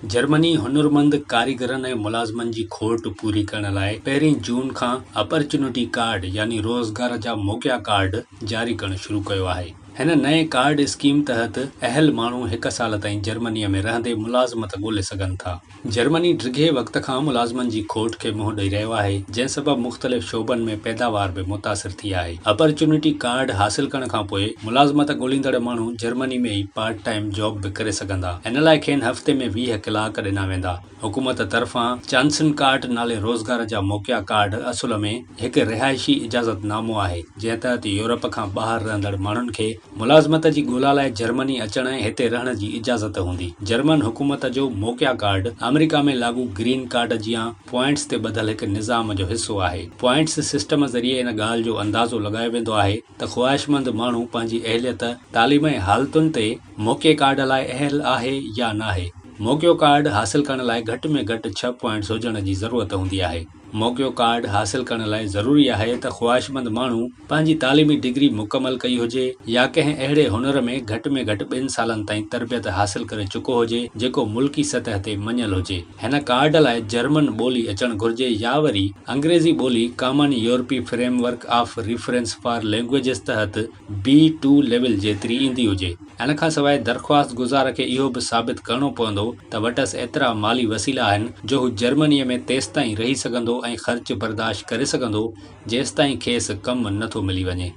Germany हुनरमंद कारीगरनि ऐं मुलाज़िमनि जी खोट पूरी करण लाइ 1 जून खां अपॉर्चुनिटी कार्ड यानी रोज़गार जा मौक़िया कार्ड जारी करणु शुरू कयो आहे। हिन नए कार्ड स्कीम तहत अहल माण्हू 1 साल ताईं जर्मनीअ में रहंदे मुलाज़मत ॻोल्हे सघनि था। जर्मनी डिघे वक़्त खां मुलाज़िमनि जी खोट खे मुंहुं ॾेई रहियो आहे, जंहिं सबबि मुख़्तलिफ़ शोबनि में पैदावार बि मुतासिर थी आहे। अपॉर्चुनिटी कार्ड हासिल करण खां पोइ मुलाज़मत ॻोल्हींदड़ माण्हू जर्मनी में ई पार्ट टाइम जॉब बि करे सघंदा। हिन लाइ खेनि हफ़्ते में 20 कलाक ॾिना वेंदा। हुकूमत तरफ़ां चांसन कार्ड नाले रोज़गार जा मौक़िया कार्ड असुल में हिकु रिहाइशी इजाज़तनामो आहे, जंहिं तहत यूरोप खां ॿाहिरि रहंदड़ माण्हुनि खे मुलाज़मत जी ॻोल्हा लाइ जर्मनी अचण ऐं हिते रहण जी इजाज़त हूंदी। जर्मन हुकूमत जो मौक़िया कार्ड अमेरिका में लागू ग्रीन कार्ड जियां पॉइंट्स ते ॿधल हिकु निज़ाम जो हिसो आहे। पॉइंट्स सिस्टम ज़रिए इन ॻाल्हि जो अंदाज़ो लॻायो वेंदो आहे त ख़्वाहिशमंद माण्हू पंहिंजी अहलियत, तालीम ऐं हालतुनि ते मौक़िए कार्ड लाइ अहल आहे या नाहे। मौक़ियो कार्ड हासिल करण लाइ घटि में घटि 6 पॉइंट्स हुजण जी ज़रूरत हूंदी आहे। मौक़ियो कार्ड हासिल करण लाइ ज़रूरी आहे त ख़्वाहिशमंद माण्हू पंहिंजी तालीमी डिग्री मुकमल कई हुजे या कंहिं अहिड़े हुनर में घटि 2 सालनि ताईं तरबियत हासिल करे चुको हुजे जेको मुल्की सतह ते मञियल हुजे। हिन कार्ड लाइ जर्मन ॿोली अचणु घुर्जे या वरी अंग्रेज़ी ॿोली कॉमन यूरोपी framework of reference for languages तहत B2 लेवल जेतिरी ईंदी हुजे। हिन खां सवाइ दरख़्वास्त गुज़ार खे इहो बि साबित करणो पवंदो त वटसि एतिरा माली वसीला आहिनि जो हू जर्मनीअ में तेसिताईं रही सघंदो ऐं ख़र्च बर्दाश्त करे सघंदो जेसिताईं खेसि कमु नथो मिली वञे।